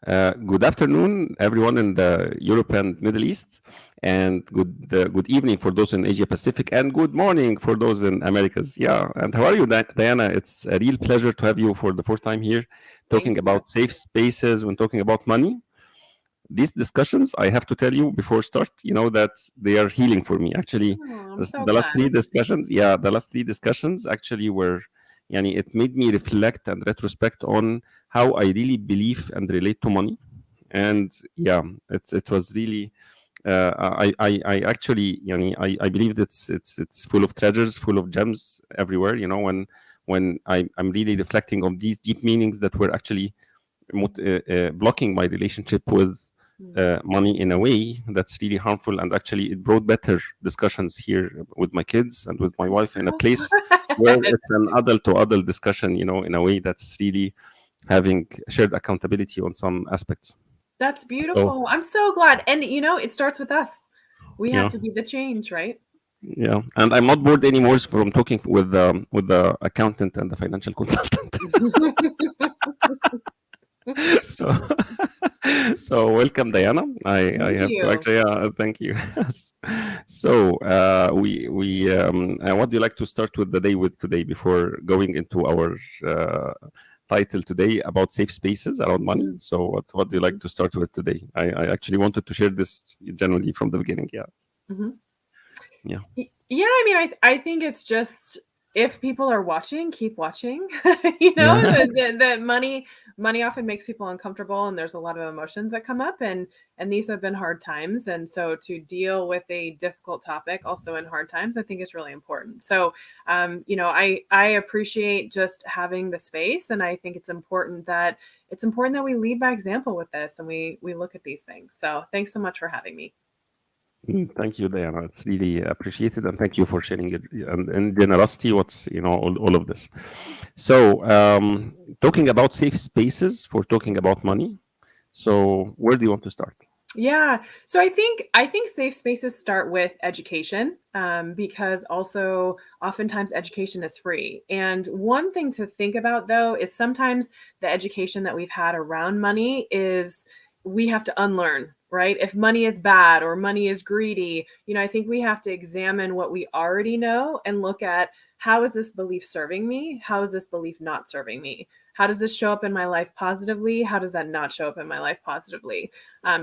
Good afternoon, everyone in the Europe and Middle East, and good evening for those in Asia Pacific, and good morning for those in Americas. Yeah, and how are you, Diana? It's a real pleasure to have you for the fourth time here, Thank talking you. about safe spaces when talking about money. These discussions, I have to tell you before start, that they are healing for me. Actually, Oh, I'm the, so the last glad. three discussions, the last three discussions actually were, it made me reflect and retrospect on how I really believe and relate to money. And yeah, it was really I actually I believe that it's full of treasures, full of gems everywhere. When I'm really reflecting on these deep meanings that were actually blocking my relationship with Mm. money in a way that's really harmful, and actually it brought better discussions here with my kids and with my I'm wife in a so place where glad. it's an adult to adult discussion, in a way that's really having shared accountability on some aspects. That's So beautiful. I'm so glad. And it starts with us. We have yeah. to be the change, right? Yeah, and I'm not bored anymore from talking with the accountant and the financial consultant. So, so welcome, Diana. I Thank have to you. actually thank you. So what do you like to start with the day with today before going into our title today about safe spaces around money? Mhm, So what do you like mhm, to start with today? I actually wanted to share this generally from the beginning. Yeah, mhm. yeah, Yeah, I think it's just if people are watching, keep watching. yeah. The money often makes people uncomfortable, and there's a lot of emotions that come up, and these have been hard times, and so to deal with a difficult topic also in hard times, I think is really important. So, I appreciate just having the space, and I think it's important that we lead by example with this, and we look at these things. So, thanks so much for having me. Thank you, Diana. It's really appreciated, and thank you for sharing it and generosity. What's all of this. So, talking about safe spaces for talking about money. So, where do you want to start? Yeah. So I think safe spaces start with education, because also oftentimes education is free. And one thing to think about though is sometimes the education that we've had around money is we have to unlearn, right? If money is bad or money is greedy, I think we have to examine what we already know and look at how is this belief serving me? How is this belief not serving me? How does this show up in my life positively? How does that not show up in my life positively?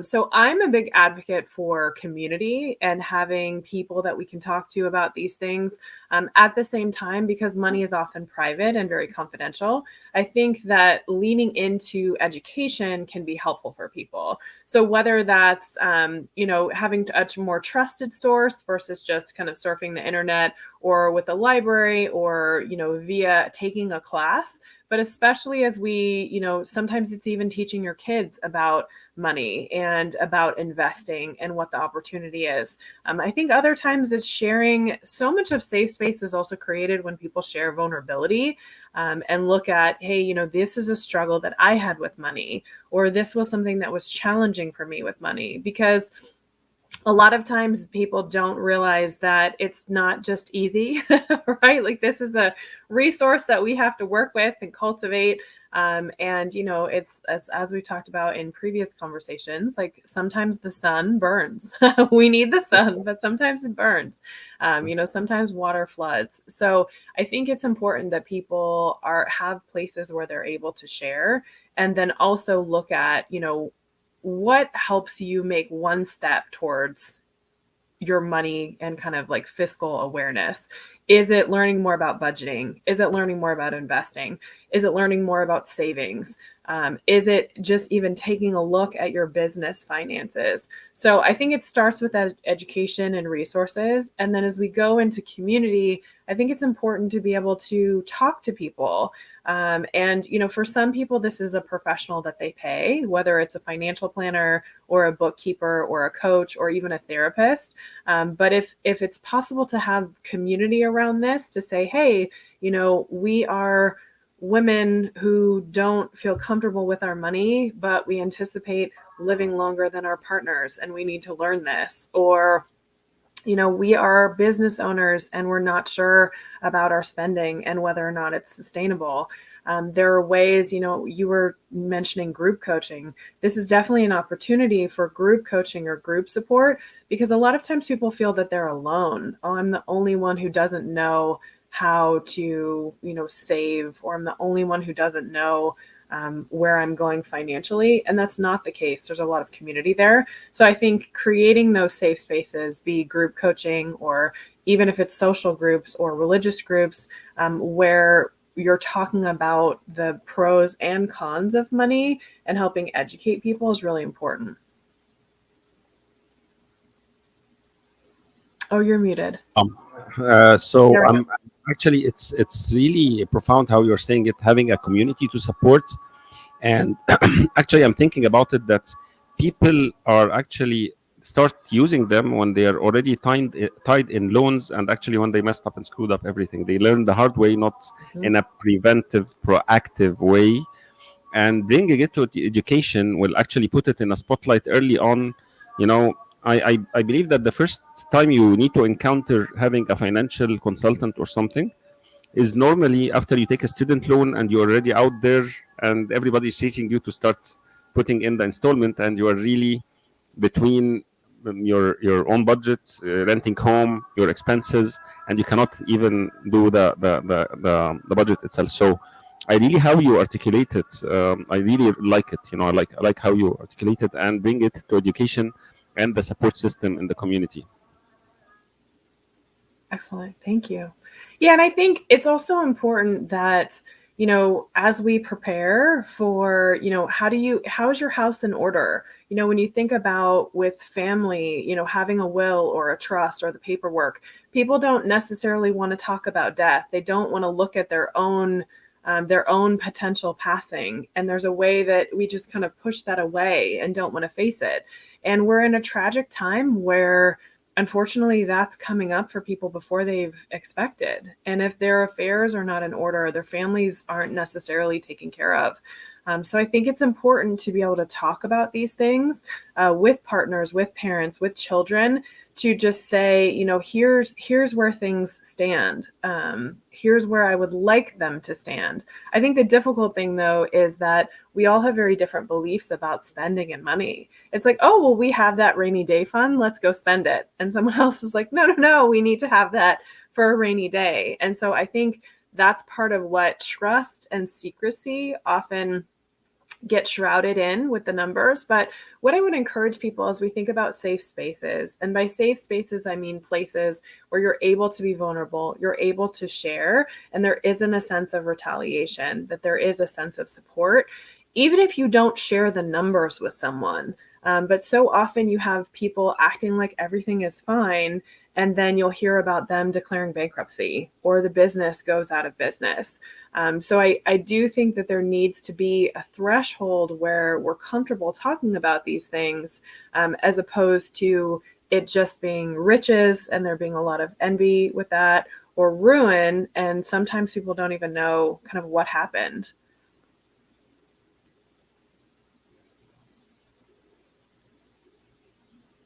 So I'm a big advocate for community and having people that we can talk to about these things. At the same time, because money is often private and very confidential, I think that leaning into education can be helpful for people. So whether that's having a more trusted source versus just kind of surfing the internet, or with a library, or via taking a class. But especially as sometimes it's even teaching your kids about money and about investing and what the opportunity is. I think other times it's sharing. So much of safe space is also created when people share vulnerability, and look at, hey, this is a struggle that I had with money, or this was something that was challenging for me with money. Because a lot of times people don't realize that it's not just easy, right? Like this is a resource that we have to work with and cultivate. And it's as we've talked about in previous conversations, like sometimes the sun burns. We need the sun, but sometimes it burns. Sometimes water floods. So I think it's important that people have places where they're able to share, and then also look at, what helps you make one step towards your money and kind of like fiscal awareness. Is it learning more about budgeting? Is it learning more about investing? Is it learning more about savings? Is it just even taking a look at your business finances? So I think it starts with education and resources. And then as we go into community, I think it's important to be able to talk to people. And for some people, this is a professional that they pay, whether it's a financial planner or a bookkeeper or a coach or even a therapist. But if it's possible to have community around this, to say, hey, we are women who don't feel comfortable with our money, but we anticipate living longer than our partners, and we need to learn this. Or we are business owners and we're not sure about our spending and whether or not it's sustainable. There are ways, you were mentioning group coaching. This is definitely an opportunity for group coaching or group support, because a lot of times people feel that they're alone. Oh, I'm the only one who doesn't know how to, save, or I'm the only one who doesn't know where I'm going financially. And that's not the case. There's a lot of community there. So I think creating those safe spaces, be group coaching, or even if it's social groups or religious groups, where you're talking about the pros and cons of money and helping educate people, is really important. Oh, you're muted. So There we go. actually, it's really profound how you're saying it, having a community to support. And actually, I'm thinking about it that people are actually start using them when they are already tied in loans, and actually when they messed up and screwed up everything. They learn the hard way, not in a preventive, proactive way. And bringing it to education will actually put it in a spotlight early on. You know, I believe that the first time you need to encounter having a financial consultant or something is normally after you take a student loan and you're already out there and everybody's chasing you to start putting in the installment, and you are really between your own budget, renting home, your expenses, and you cannot even do the budget itself. So I really how you articulate it. I really like it. I like how you articulate it and bring it to education and the support system in the community. Excellent. Thank you. Yeah, and I think it's also important that, as we prepare for, how is your house in order? When you think about with family, having a will or a trust or the paperwork, people don't necessarily want to talk about death. They don't want to look at their own potential passing. And there's a way that we just kind of push that away and don't want to face it. And we're in a tragic time where, unfortunately, that's coming up for people before they've expected. And if their affairs are not in order, their families aren't necessarily taken care of. So I think it's important to be able to talk about these things with partners, with parents, with children, to just say, here's where things stand. Here's where I would like them to stand. I think the difficult thing, though, is that we all have very different beliefs about spending and money. It's like, oh, well, we have that rainy day fund, let's go spend it. And someone else is like, no, we need to have that for a rainy day. And so I think that's part of what trust and secrecy often get shrouded in with the numbers. But what I would encourage people as we think about safe spaces, and by safe spaces, I mean places where you're able to be vulnerable, you're able to share, and there isn't a sense of retaliation, that there is a sense of support, even if you don't share the numbers with someone. But so often you have people acting like everything is fine, and then you'll hear about them declaring bankruptcy or the business goes out of business. So I do think that there needs to be a threshold where we're comfortable talking about these things, as opposed to it just being riches and there being a lot of envy with that, or ruin. And sometimes people don't even know kind of what happened.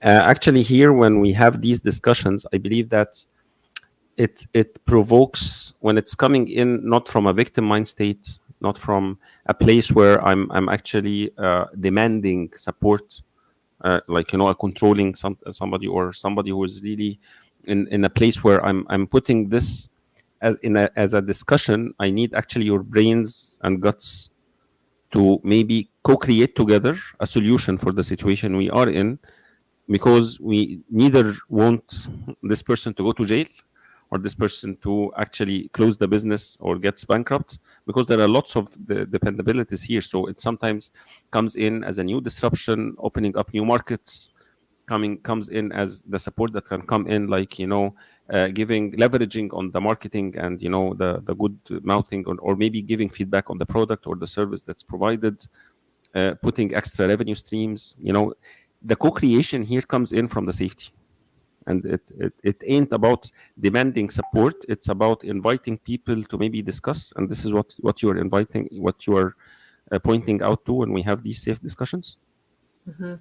Actually, here when we have these discussions, I believe that it provokes when it's coming in not from a victim mind state, not from a place where I'm actually demanding support, like a controlling somebody, or somebody who is really in a place where I'm putting this as a discussion. I need actually your brains and guts to maybe co-create together a solution for the situation we are in, because we neither want this person to go to jail or this person to actually close the business or gets bankrupt, because there are lots of the dependabilities here. So it sometimes comes in as a new disruption, opening up new markets, comes in as the support that can come in, like giving, leveraging on the marketing and the good mouthing, or maybe giving feedback on the product or the service that's provided, putting extra revenue streams. The co-creation here comes in from the safety, and it ain't about demanding support. It's about inviting people to maybe discuss, and this is what you're inviting, what you're pointing out to when we have these safe discussions. Mm-hmm.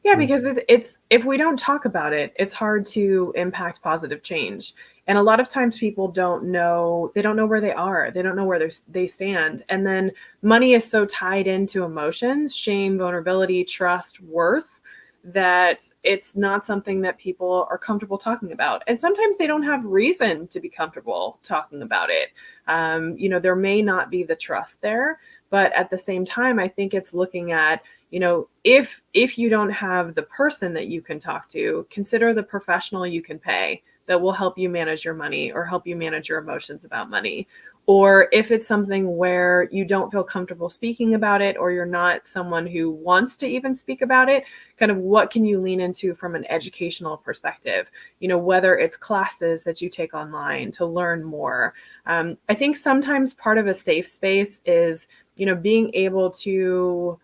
Yeah, because it's if we don't talk about it, it's hard to impact positive change. And a lot of times people don't know where they are. They don't know where they stand. And then money is so tied into emotions, shame, vulnerability, trust, worth, that it's not something that people are comfortable talking about. And sometimes they don't have reason to be comfortable talking about it. There may not be the trust there, but at the same time, I think it's looking at, if you don't have the person that you can talk to, consider the professional you can pay that will help you manage your money or help you manage your emotions about money. Or if it's something where you don't feel comfortable speaking about it, or you're not someone who wants to even speak about it, kind of what can you lean into from an educational perspective? Whether it's classes that you take online to learn more. I think sometimes part of a safe space is, being able to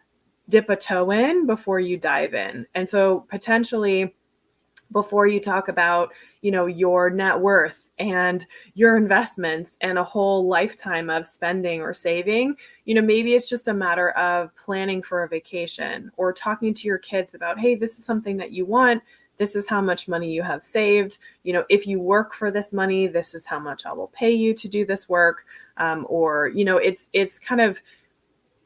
dip a toe in before you dive in. And so potentially, before you talk about your net worth and your investments and a whole lifetime of spending or saving, maybe it's just a matter of planning for a vacation or talking to your kids about, hey, this is something that you want, this is how much money you have saved, if you work for this money, this is how much I will pay you to do this work. Or it's kind of,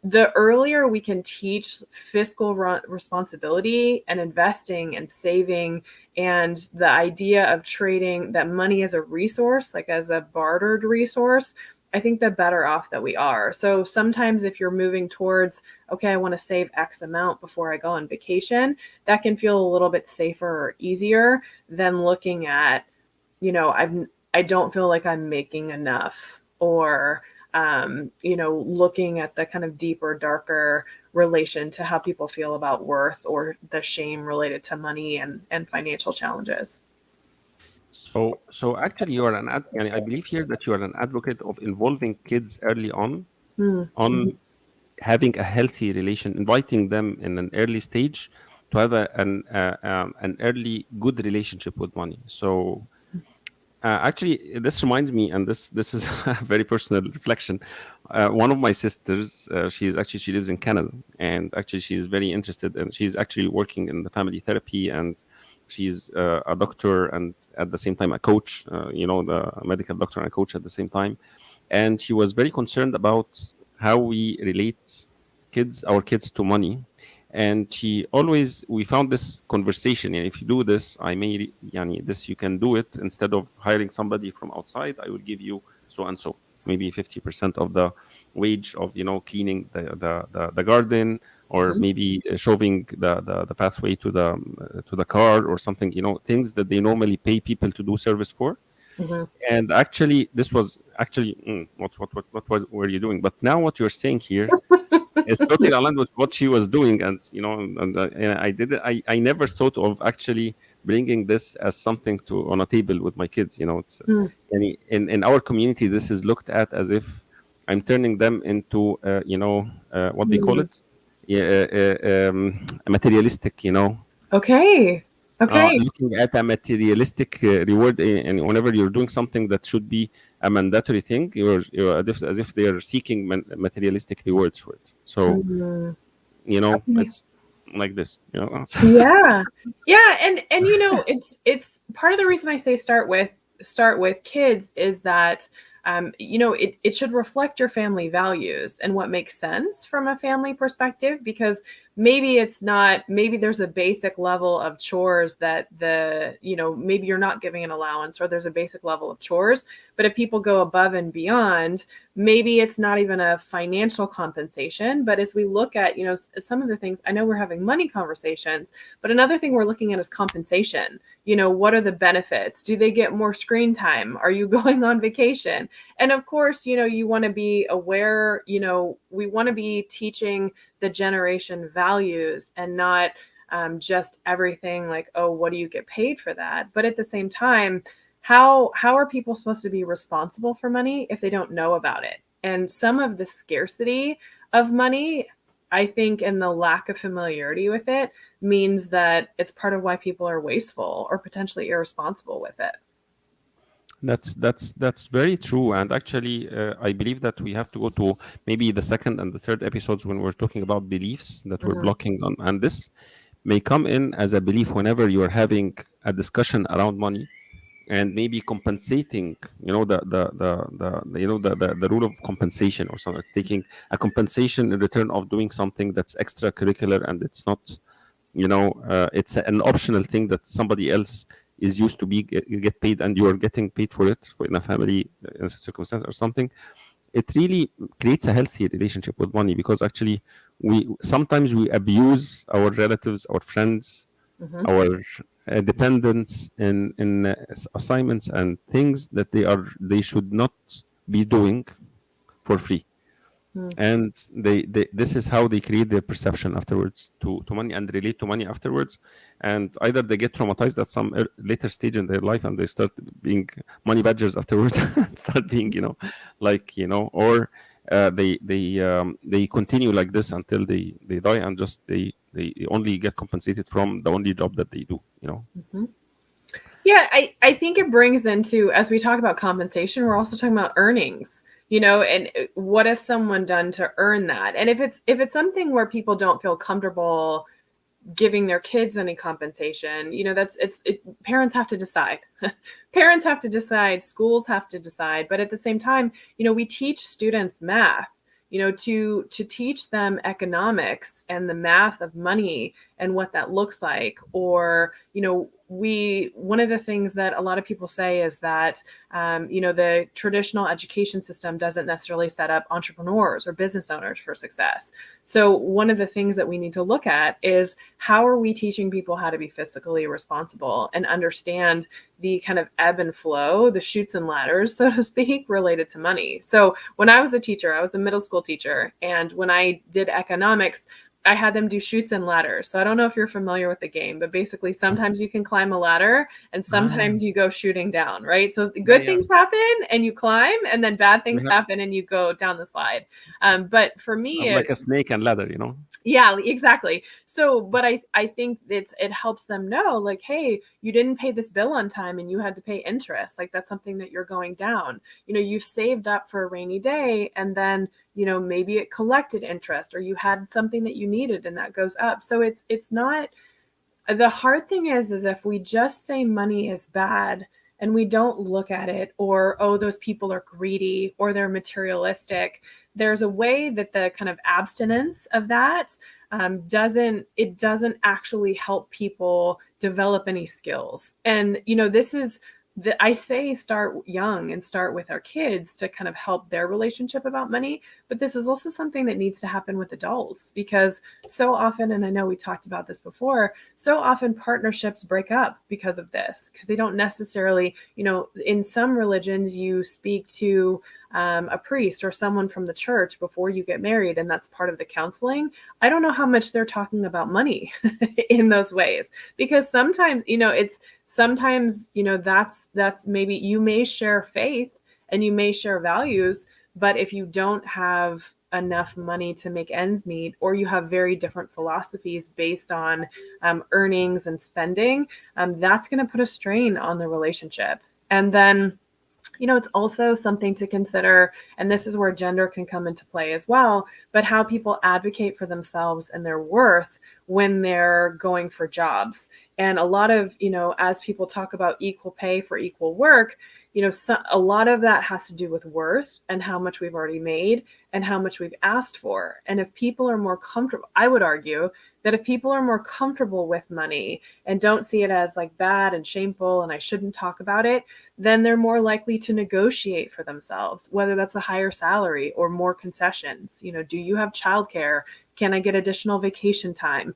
the earlier we can teach fiscal responsibility and investing and saving, and the idea of trading that money as a resource, like as a bartered resource, I think the better off that we are. So sometimes if you're moving towards, okay, I want to save X amount before I go on vacation, that can feel a little bit safer or easier than looking at, I don't feel like I'm making enough, or looking at the kind of deeper, darker relation to how people feel about worth or the shame related to money and financial challenges. So actually, you are I believe here that you are an advocate of involving kids early on Mm-hmm. having a healthy relation, inviting them in an early stage to have an early good relationship with money. So actually, this reminds me, and this is a very personal reflection. One of my sisters, she lives in Canada, and actually she's very interested, and she's actually working in the family therapy, and she's a doctor, and at the same time a coach. The medical doctor and a coach at the same time, and she was very concerned about how we relate our kids to money. And we found this conversation, and if you do this, this, you can do it instead of hiring somebody from outside. I will give you so and so, maybe 50% of the wage of cleaning the garden, or maybe shoving the pathway to the car, or something, things that they normally pay people to do service for. Mm-hmm. And actually, this was actually, what were you doing? But now what you're saying here is totally aligned with what she was doing. And and I never thought of actually bringing this as something to on a table with my kids. It's in our community, this is looked at as if I'm turning them into what they call Mm-hmm. it, yeah, materialistic, Okay. Okay. looking at a materialistic reward. And whenever you're doing something that should be a mandatory thing, you're as if they are seeking materialistic rewards for it. So Mm-hmm. Okay. it's like this. Yeah. Yeah, and it's part of the reason I say start with kids is that it should reflect your family values and what makes sense from a family perspective, because maybe there's a basic level of chores that maybe you're not giving an allowance, or there's a basic level of chores, but if people go above and beyond, maybe it's not even a financial compensation. But as we look at some of the things, I know we're having money conversations, but another thing we're looking at is compensation. What are the benefits? Do they get more screen time? Are you going on vacation? And of course, you want to be aware, we want to be teaching the generation values, and not just everything like, oh, what do you get paid for that? But at the same time, how are people supposed to be responsible for money if they don't know about it? And some of the scarcity of money, I think, and the lack of familiarity with it, means that it's part of why people are wasteful or potentially irresponsible with it. That's very true. And actually, I believe that we have to go to maybe the second and the third episodes when we're talking about beliefs that we're Mhm. blocking on. And this may come in as a belief whenever you are having a discussion around money. and maybe compensating, the rule of compensation or something, taking a compensation in return of doing something that's extracurricular, and it's not, it's an optional thing that somebody else is used to be get paid, and you are getting paid for it, in a family circumstance or something. It really creates a healthy relationship with money, because actually we sometimes we abuse our relatives, our friends, Hmm. our dependents in assignments and things that they should not be doing for free. And they this is how they create their perception afterwards to money, and relate to money afterwards. And either they get traumatized at some later stage in their life, and they start being money badgers afterwards, start being, or they continue like this until they die, and just they only get compensated from the only job that they do. Hmm. Yeah, I think it brings into, as we talk about compensation, we're also talking about earnings, and what has someone done to earn that? And if it's something where people don't feel comfortable giving their kids any compensation, parents have to decide. Parents have to decide, schools have to decide, but at the same time, we teach students math, to teach them economics and the math of money and what that looks like. Or, one of the things that a lot of people say is that, the traditional education system doesn't necessarily set up entrepreneurs or business owners for success. So one of the things that we need to look at is, how are we teaching people how to be fiscally responsible and understand the kind of ebb and flow, the chutes and ladders, so to speak, related to money. So when I was a teacher, I was a middle school teacher, and when I did economics, I had them do chutes and ladders. So I don't know if you're familiar with the game, but basically sometimes you can climb a ladder and Ah, sometimes you go shooting down, right? So yeah, good yeah. things happen and you climb, and then bad We things have, happen and you go down the slide. But for me, like a it's, snake and ladder. yeah, exactly. So, but I think it helps them know, like, hey, you didn't pay this bill on time and you had to pay interest. Like, that's something that you're going down. You've saved up for a rainy day, and then, maybe it collected interest, or you had something that you needed and that goes up. So it's not, the hard thing is if we just say money is bad and we don't look at it, or, oh, those people are greedy or they're materialistic, there's a way that the kind of abstinence of that, doesn't actually help people develop any skills. And this is I say start young and start with our kids to kind of help their relationship about money. But this is also something that needs to happen with adults, because so often, and I know we talked about this before, so often partnerships break up because of this, because they don't necessarily, in some religions, you speak to a priest or someone from the church before you get married, and that's part of the counseling. I don't know how much they're talking about money in those ways, because sometimes, it's sometimes, that's maybe you may share faith and you may share values, but if you don't have enough money to make ends meet, or you have very different philosophies based on earnings and spending, that's going to put a strain on the relationship. And then, it's also something to consider, and this is where gender can come into play as well, but how people advocate for themselves and their worth when they're going for jobs. And a lot of, as people talk about equal pay for equal work, a lot of that has to do with worth and how much we've already made and how much we've asked for. And if people are more comfortable, I would argue that if people are more comfortable with money and don't see it as like bad and shameful and I shouldn't talk about it, then they're more likely to negotiate for themselves, whether that's a higher salary or more concessions. Do you have childcare? Can I get additional vacation time?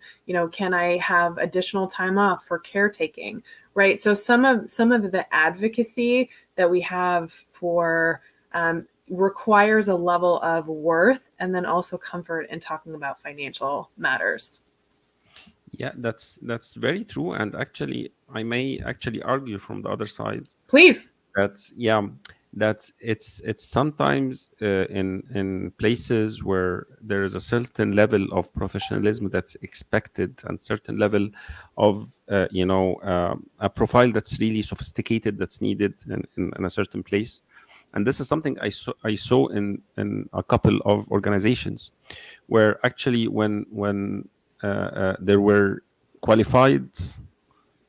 Can I have additional time off for caretaking? Right. So some of the advocacy that we have for requires a level of worth and then also comfort in talking about financial matters. Yeah, that's very true. And actually, I may actually argue from the other side Please. that, yeah, that it's sometimes in places where there is a certain level of professionalism that's expected, and certain level of a profile that's really sophisticated, that's needed in a certain place. And this is something I saw in a couple of organizations, where actually when there were qualified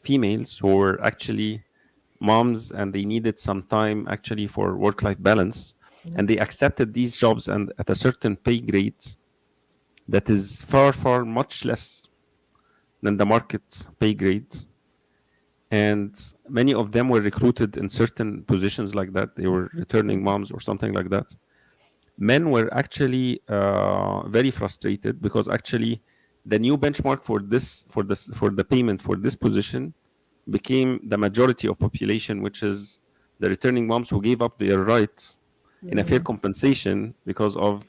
females who were actually moms, and they needed some time actually for work-life balance, Mhm. and they accepted these jobs and at a certain pay grade that is far, far much less than the market pay grade. And many of them were recruited in certain positions like that. They were returning Mhm. moms or something like that. Men were actually very frustrated because actually the new benchmark for the payment for this position became the majority of population, which is the returning moms who gave up their rights in a fair Mhm. compensation because of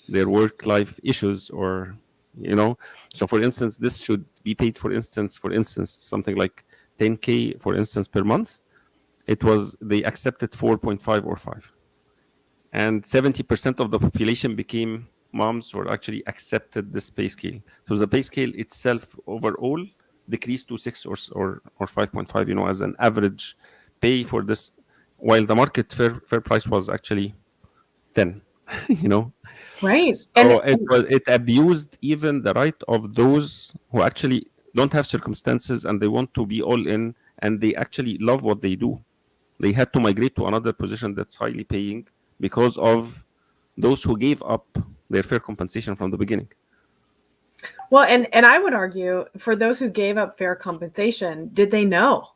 their work life issues, or you know. So for instance, this should be paid, for instance something like 10K for instance per month. It was, they accepted 4.5 or 5, and 70% of the population became moms or actually accepted this pay scale. So the pay scale itself overall decreased to 6 or 5.5, as an average pay for this, while the market fair price was actually 10. you know Right. so it abused even the right of those who actually don't have circumstances and they want to be all in, and they actually love what they do. They had to migrate to another position that's highly paying because of those who gave up their fair compensation from the beginning. Well, and I would argue for those who gave up fair compensation, did they know?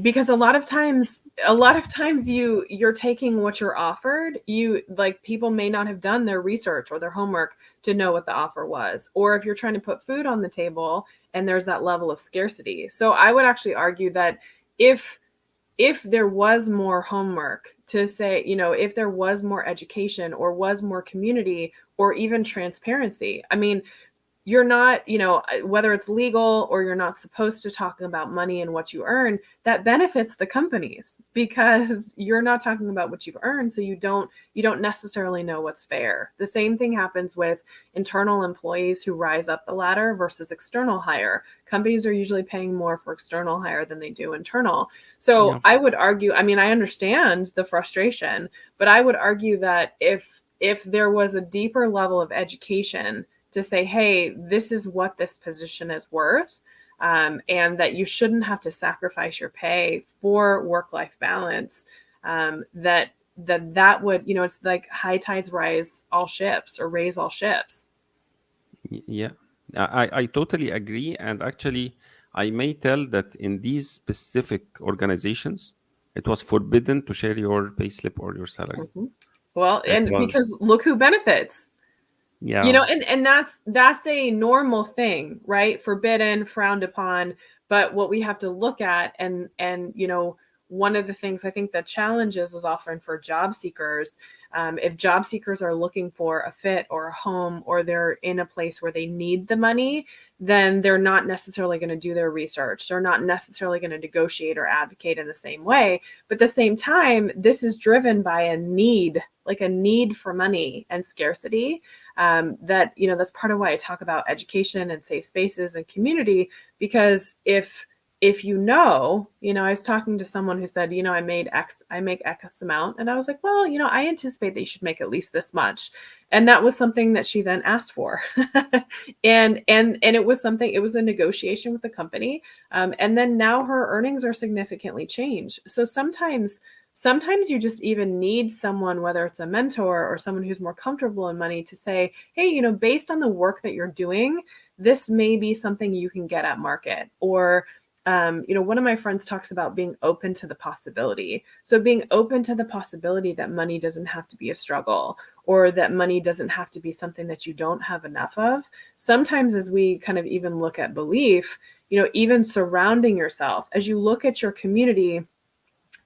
Because a lot of times you're taking what you're offered. You like people may not have done their research or their homework to know what the offer was. Or if you're trying to put food on the table and there's that level of scarcity. So I would actually argue that if if there was more homework to say, if there was more education or was more community or even transparency. I mean, you're not, whether it's legal or you're not supposed to talk about money and what you earn, that benefits the companies because you're not talking about what you've earned, so you don't necessarily know what's fair. The same thing happens with internal employees who rise up the ladder versus external hire. Companies are usually paying more for external hire than they do internal. So Yeah. I would argue, I mean, I understand the frustration, but I would argue that if there was a deeper level of education to say, hey, this is what this position is worth, and that you shouldn't have to sacrifice your pay for work-life balance. That would, it's like high tides rise all ships or raise all ships. Yeah, I totally agree. And actually, I may tell that in these specific organizations, it was forbidden to share your payslip or your salary. Mhm. Well, It and was, because look who benefits. yeah, And that's a normal thing, right? Forbidden, frowned upon. But what we have to look at, and one of the things I think that challenges is often for job seekers. If job seekers are looking for a fit or a home, or they're in a place where they need the money, then they're not necessarily going to do their research. They're not necessarily going to negotiate or advocate in the same way. But at the same time, this is driven by a need, like a need for money and scarcity. That that's part of why I talk about education and safe spaces and community, because if I was talking to someone who said, I make X amount, and I was like, well, I anticipate that you should make at least this much, and that was something that she then asked for, and it was a negotiation with the company, and then now her earnings are significantly changed. So sometimes you just even need someone, whether it's a mentor or someone who's more comfortable in money, to say, hey, based on the work that you're doing, this may be something you can get at market. Or one of my friends talks about being open to the possibility. So being open to the possibility that money doesn't have to be a struggle, or that money doesn't have to be something that you don't have enough of. Sometimes as we kind of even look at belief, even surrounding yourself, as you look at your community,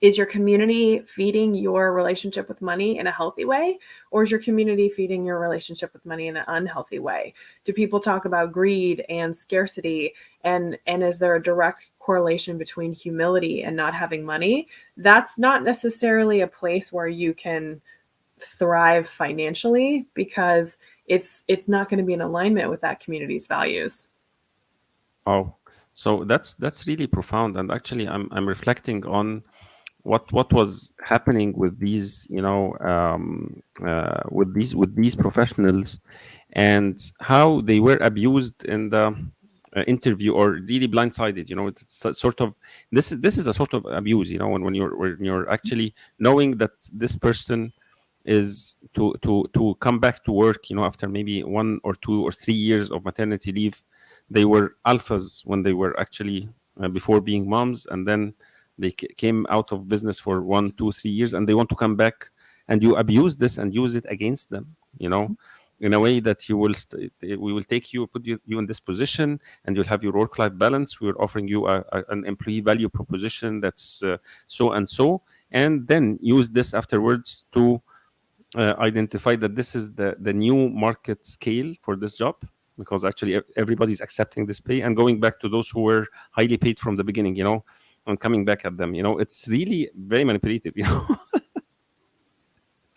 is your community feeding your relationship with money in a healthy way, or is your community feeding your relationship with money in an unhealthy way? Do people talk about greed and scarcity, and is there a direct correlation between humility and not having money? That's not necessarily a place where you can thrive financially, because it's not going to be in alignment with that community's values. oh, so that's really profound. And actually, I'm reflecting on what was happening with these, with these professionals, and how they were abused in the interview, or really blindsided. It's a sort of, this is a sort of abuse. When you're actually knowing that this person is to come back to work, after maybe 1 or 2 or 3 years of maternity leave. They were alphas when they were actually before being moms, and then they came out of business for 1, 2, 3 years, and they want to come back, and you abuse this and use it against them, in a way that we will take you, put you in this position, and you'll have your work-life balance. We're offering you an employee value proposition that's so and so, and then use this afterwards to identify that this is the new market scale for this job, because actually everybody's accepting this pay, and going back to those who were highly paid from the beginning, and coming back at them. It's really very manipulative.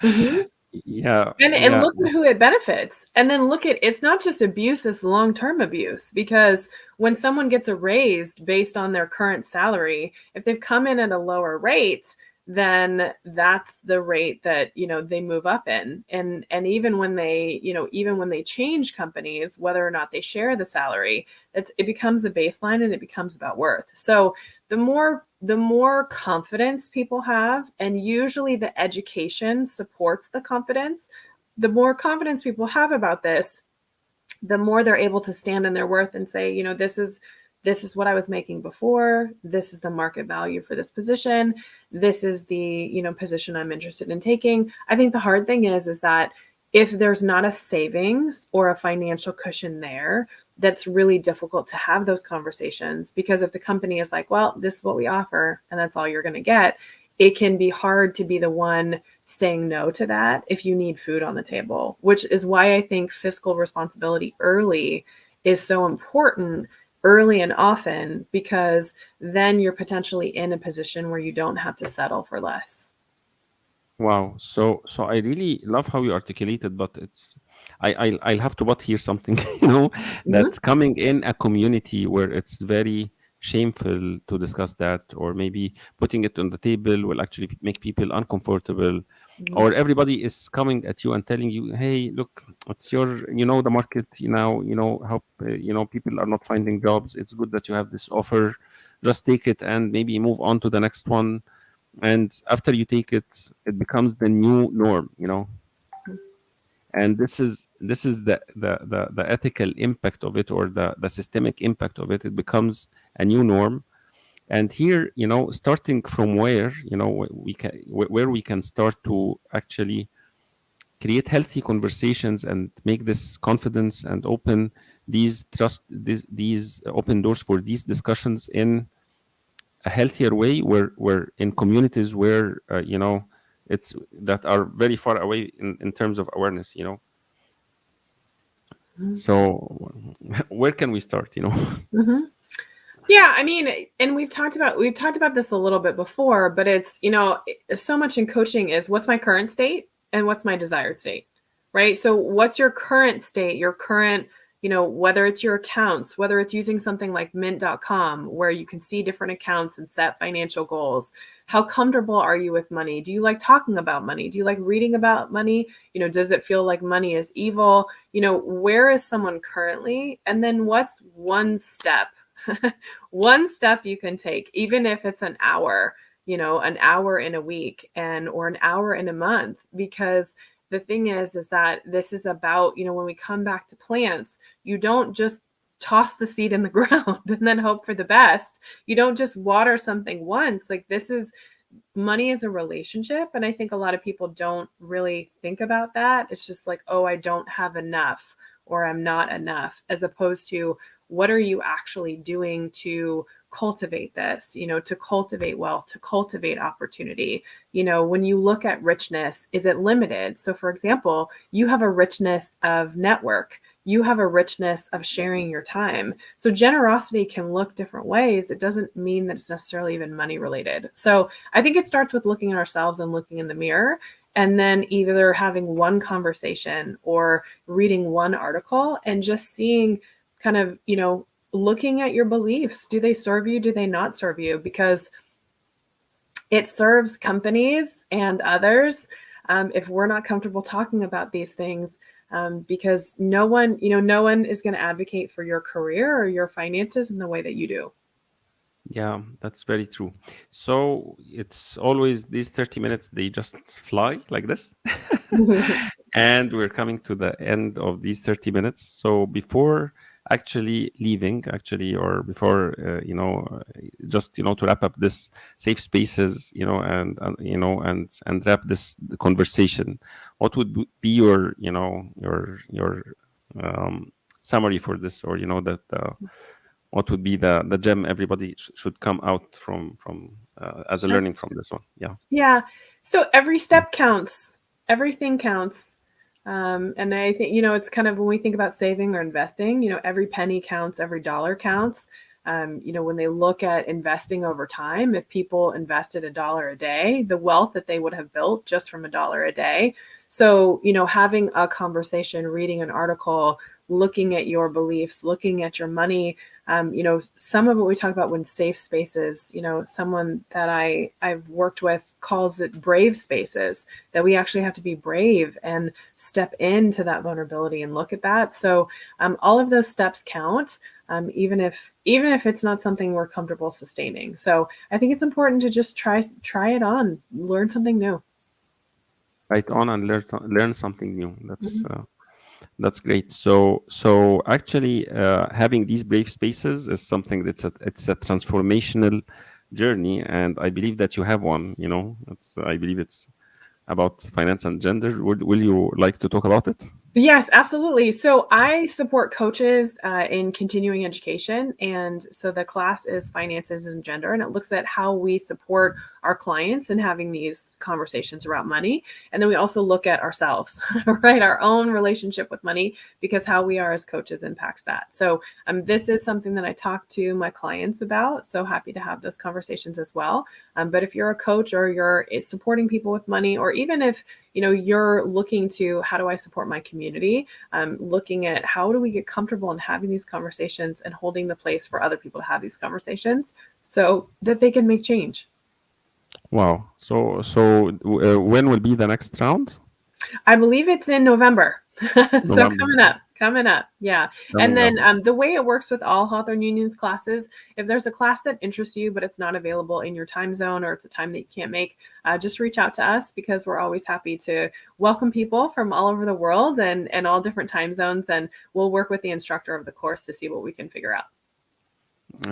Mhm. Yeah, And yeah. look at who it benefits. And then look at, it's not just abuse, it's long-term abuse, because when someone gets a raise based on their current salary, if they've come in at a lower rate, then that's the rate that, they move up in. And even when they, even when they change companies, whether or not they share the salary, it becomes a baseline, and it becomes about worth. So the more confidence people have, and usually the education supports the confidence, the more confidence people have about this, the more they're able to stand in their worth and say, this is what I was making before. This is the market value for this position. This is the, position I'm interested in taking. I think the hard thing is that if there's not a savings or a financial cushion there, that's really difficult to have those conversations, because if the company is like, well, this is what we offer and that's all you're going to get, it can be hard to be the one saying no to that if you need food on the table, which is why I think fiscal responsibility early is so important, early and often, because then you're potentially in a position where you don't have to settle for less. Wow. So I really love how you articulated, but I'll have to but here something, Mhm. that's coming in a community where it's very shameful to discuss that, or maybe putting it on the table will actually make people uncomfortable, Mhm. or everybody is coming at you and telling you, hey, look, it's the market, how people are not finding jobs. It's good that you have this offer. Just take it and maybe move on to the next one, and after you take it, it becomes the new norm. And this is the ethical impact of it, or the systemic impact of it. It becomes a new norm. And here, starting from where, where we can start to actually create healthy conversations and make this confidence and open these open doors for these discussions in a healthier way, where in communities where it's that are very far away in terms of awareness. Mhm. So where can we start? Mhm. Yeah, I mean, and we've talked about this a little bit before, but it's, so much in coaching is, what's my current state and what's my desired state, right? So what's your current state, your current, whether it's your accounts, whether it's using something like mint.com where you can see different accounts and set financial goals. How comfortable are you with money? Do you like talking about money? Do you like reading about money? Does it feel like money is evil? Where is someone currently? And then what's one step one step you can take, even if it's an hour in a week, or an hour in a month, because the thing is that this is about, when we come back to plants, you don't just toss the seed in the ground and then hope for the best. You don't just water something once. Like, money is a relationship. And I think a lot of people don't really think about that. It's just like, oh, I don't have enough, or I'm not enough, as opposed to, what are you actually doing to cultivate this, to cultivate wealth, to cultivate opportunity? When you look at richness, is it limited? So for example, you have a richness of network, you have a richness of sharing your time. So generosity can look different ways. It doesn't mean that it's necessarily even money related. So I think it starts with looking at ourselves and looking in the mirror, and then either having one conversation or reading one article and just seeing, kind of, looking at your beliefs. Do they serve you? Do they not serve you? Because it serves companies and others. If we're not comfortable talking about these things, because no one is going to advocate for your career or your finances in the way that you do. Yeah, that's very true. So it's always these 30 minutes, they just fly like this. And we're coming to the end of these 30 minutes. So before actually leaving, actually, or before, just, to wrap up this safe spaces, and wrap this conversation, what would be your, um, summary for this, or, that, what would be the gem everybody should come out from as a Sure. learning from this one? Yeah. Yeah. So every step counts. Everything counts. And I think, it's kind of when we think about saving or investing, every penny counts, every dollar counts. When they look at investing over time, if people invested $1 a day, the wealth that they would have built just from $1 a day. So, having a conversation, reading an article, looking at your beliefs, looking at your money, some of what we talk about when safe spaces, someone that I've worked with calls it brave spaces, that we actually have to be brave and step into that vulnerability and look at that. So all of those steps count, even if it's not something we're comfortable sustaining. So I think it's important to just try it on, learn something new. Right on, and learn something new. Mhm. That's great. So actually, having these brave spaces is something it's a transformational journey, and I believe that you have one. I believe it's about finance and gender. Will you like to talk about it? Yes, absolutely. So I support coaches in continuing education. And so the class is Finances and Gender, and it looks at how we support our clients in having these conversations around money. And then we also look at ourselves, right? Our own relationship with money, because how we are as coaches impacts that. So this is something that I talk to my clients about. So happy to have those conversations as well. But if you're a coach or you're supporting people with money, or even if you're looking to how do I support my community, looking at how do we get comfortable in having these conversations and holding the place for other people to have these conversations so that they can make change. Wow. So when will be the next round? I believe it's in November. So November. coming up. Yeah. And Coming up. then the way it works with all Hawthorne Union's classes, if there's a class that interests you, but it's not available in your time zone or it's a time that you can't make, just reach out to us, because we're always happy to welcome people from all over the world and all different time zones. And we'll work with the instructor of the course to see what we can figure out.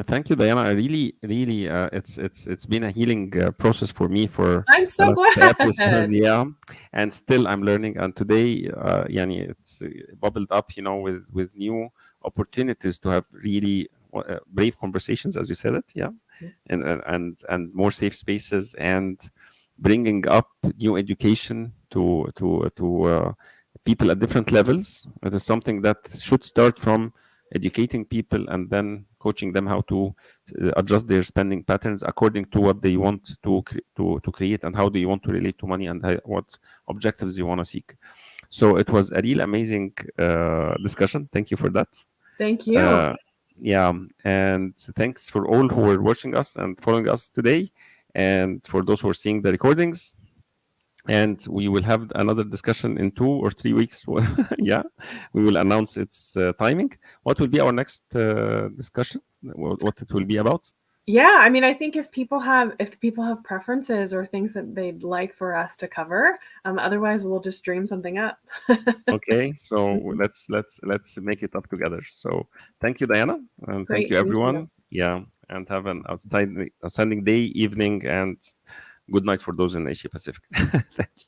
Thank you, Diana. I really, really, it's been a healing process for me for I'm the so last episodes. glad. Yeah, and still I'm learning. And today, yani it's bubbled up, with new opportunities to have really brave conversations, as you said it. Yeah, and more safe spaces, and bringing up new education to people at different levels. It is something that should start from educating people and then coaching them how to adjust their spending patterns according to what they want to create, and how do you want to relate to money, and what objectives you want to seek. So it was a real amazing discussion. Thank you for that. Thank you. uh, yeah, and thanks for all who are watching us and following us today, and for those who are seeing the recordings. And we will have another discussion in 2 or 3 weeks. Yeah, we will announce its timing. What will be our next discussion? What it will be about? Yeah, I mean, I think if people have preferences or things that they'd like for us to cover, otherwise we'll just dream something up. Okay, so let's make it up together. So thank you, Diana, and thank Great, you, thank you. everyone. Yeah, and have an outstanding day, evening, and good night for those in Asia Pacific. Thank you.